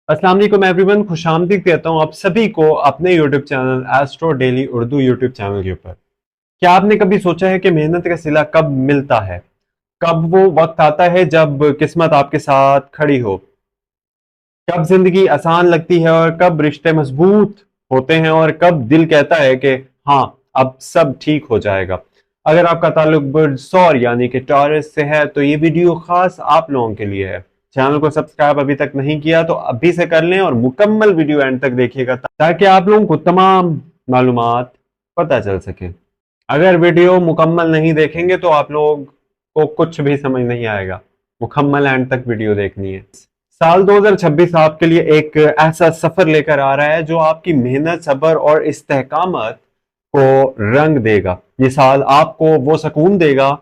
अस्सलाम वालेकुम एवरीवन, खुश आमदीद कहता हूँ आप सभी को अपने YouTube channel astro daily Urdu YouTube channel के ऊपर। क्या आपने कभी सोचा है कि मेहनत का सिला कब मिलता है? कब वो वक्त आता है जब किस्मत आपके साथ खड़ी हो? कब जिंदगी आसान लगती है और कब रिश्ते मजबूत होते हैं और कब दिल कहता है कि हाँ, अब सब ठीक हो जाएगा। अगर आपका ताल्लुक बुर्ज सौर यानी कि टॉरस से है तो ये वीडियो खास आप लोगों के लिए है। चैनल को सब्सक्राइब अभी तक नहीं किया तो अभी से कर लें और मुकम्मल वीडियो एंड तक देखिएगा ताकि आप लोगों को तमाम मालूमात पता चल सके। अगर वीडियो मुकम्मल नहीं देखेंगे तो आप लोग को कुछ भी समझ नहीं आएगा। मुकम्मल एंड तक वीडियो देखनी है। साल 2026 आपके लिए एक ऐसा सफर लेकर आ रहा है जो आपकी मेहनत, सब्र और इस्तेकामत को रंग देगा। ये साल आपको वो सुकून देगा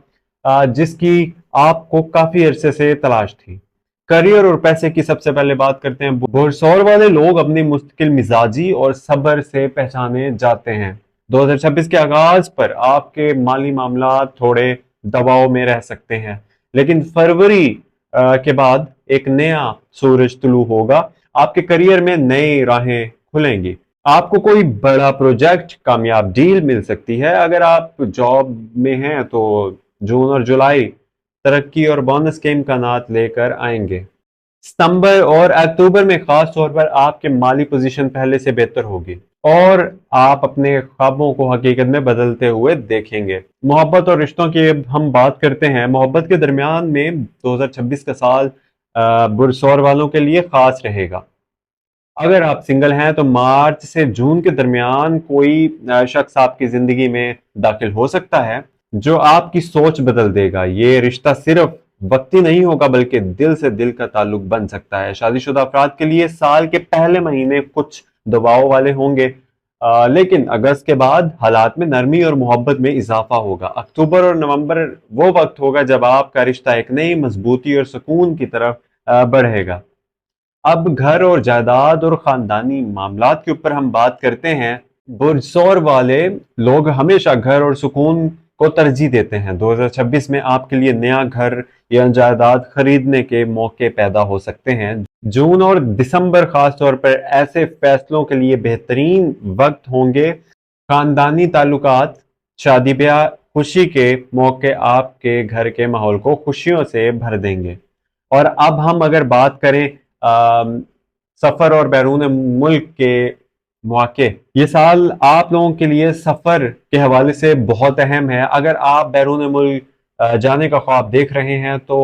जिसकी आपको काफी अरसे से तलाश थी। करियर और पैसे की सबसे पहले बात करते हैं। बुरसौर वाले लोग अपनी मुस्तकिल मिजाजी और सब्र से पहचाने जाते हैं। 2026 के आगाज पर आपके माली मामला थोड़े दबाव में रह सकते हैं, लेकिन फरवरी के बाद एक नया सूरज तुलू होगा। आपके करियर में नई राहें खुलेंगी। आपको कोई बड़ा प्रोजेक्ट, कामयाब डील मिल सकती है। अगर आप जॉब में हैं तो जून और जुलाई तरक्की और बोनस के इम्कानात लेकर आएंगे। सितंबर और अक्टूबर में खास तौर पर आपके माली पोजीशन पहले से बेहतर होगी और आप अपने ख्वाबों को हकीकत में बदलते हुए देखेंगे। मोहब्बत और रिश्तों की अब हम बात करते हैं। मोहब्बत के दरमियान में 2026 का साल बुरसौर वालों के लिए खास रहेगा। अगर आप सिंगल हैं तो मार्च से जून के दरमियान कोई शख्स आपकी जिंदगी में दाखिल हो सकता है जो आपकी सोच बदल देगा। ये रिश्ता सिर्फ वक्ती नहीं होगा बल्कि दिल से दिल का ताल्लुक बन सकता है। शादीशुदा अफराद के लिए साल के पहले महीने कुछ दबाव वाले होंगे, लेकिन अगस्त के बाद हालात में नरमी और मोहब्बत में इजाफा होगा। अक्टूबर और नवंबर वो वक्त होगा जब आपका रिश्ता एक नई मजबूती और सुकून की तरफ बढ़ेगा। अब घर और जायदाद और खानदानी मामलात के ऊपर हम बात करते हैं। बुरसौर वाले लोग हमेशा घर और सुकून को तरजीह देते हैं। 2026 में आपके लिए नया घर या जायदाद खरीदने के मौके पैदा हो सकते हैं। जून और दिसंबर खास तौर पर ऐसे फैसलों के लिए बेहतरीन वक्त होंगे। खानदानी ताल्लुकात, शादी ब्याह, खुशी के मौके आपके घर के माहौल को खुशियों से भर देंगे। और अब हम अगर बात करें सफर और बैरून मुल्क के मौके, ये साल आप लोगों के लिए सफर के हवाले से बहुत अहम है। अगर आप बैरून मुल्क जाने का ख्वाब देख रहे हैं तो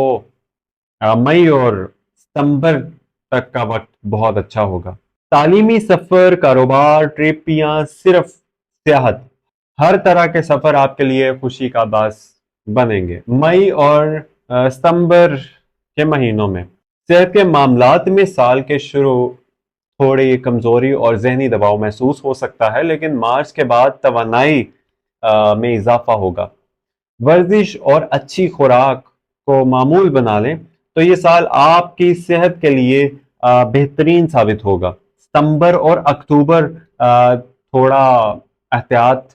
मई और सितंबर तक का वक्त बहुत अच्छा होगा। तालीमी सफर, कारोबार, ट्रिप या सिर्फ सियाहत, हर तरह के सफर आपके लिए खुशी का बास बनेंगे। मई और सितंबर के महीनों में सेहत के मामलात में साल के शुरू थोड़ी कमजोरी और जहनी दबाव महसूस हो सकता है, लेकिन मार्च के बाद तवानाई में इजाफा होगा। वर्जिश और अच्छी खुराक को मामूल बना लें तो ये साल आपकी सेहत के लिए बेहतरीन साबित होगा। सितंबर और अक्टूबर थोड़ा एहतियात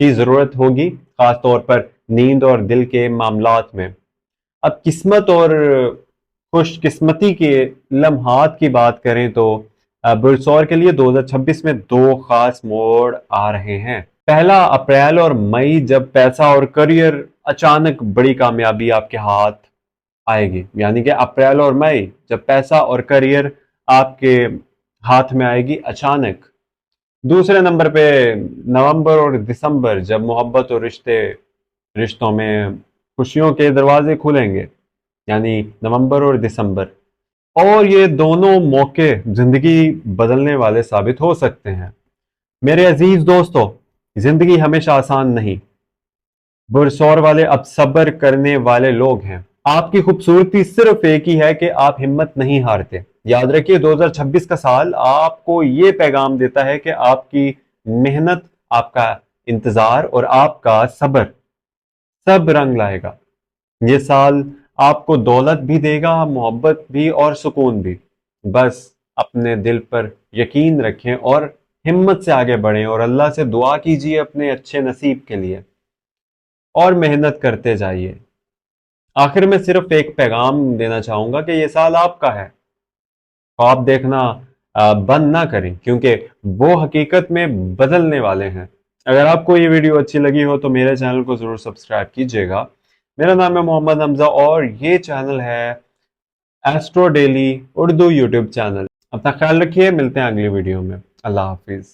की जरूरत होगी, खास तौर पर नींद और दिल के मामलात में। अब किस्मत और खुशकिस्मती के लम्हात की बात करें तो बुरसौर के लिए 2026 में दो खास मोड़ आ रहे हैं। पहला अप्रैल और मई, जब पैसा और करियर अचानक बड़ी कामयाबी आपके हाथ आएगी। यानी कि अप्रैल और मई जब पैसा और करियर आपके हाथ में आएगी अचानक। दूसरे नंबर पे नवंबर और दिसंबर, जब मोहब्बत और रिश्तों में खुशियों के दरवाजे खुलेंगे। यानी नवंबर और दिसंबर। और ये दोनों मौके जिंदगी बदलने वाले साबित हो सकते हैं। मेरे अजीज दोस्तों, जिंदगी हमेशा आसान नहीं। बुरसौर वाले अब सब्र करने वाले लोग हैं। आपकी खूबसूरती सिर्फ एक ही है कि आप हिम्मत नहीं हारते। याद रखिए, 2026 का साल आपको ये पैगाम देता है कि आपकी मेहनत, आपका इंतजार और आपका सब्र सब रंग लाएगा। ये साल आपको दौलत भी देगा, मोहब्बत भी और सुकून भी। बस अपने दिल पर यकीन रखें और हिम्मत से आगे बढ़ें और अल्लाह से दुआ कीजिए अपने अच्छे नसीब के लिए और मेहनत करते जाइए। आखिर में सिर्फ एक पैगाम देना चाहूंगा कि ये साल आपका है। ख्वाब देखना बंद ना करें, क्योंकि वो हकीकत में बदलने वाले हैं। अगर आपको ये वीडियो अच्छी लगी हो तो मेरे चैनल को जरूर सब्सक्राइब कीजिएगा। मेरा नाम है मोहम्मद हमजा और ये चैनल है astro daily Urdu YouTube channel. अपना ख्याल रखिए, मिलते हैं अगली वीडियो में। अल्लाह हाफिज।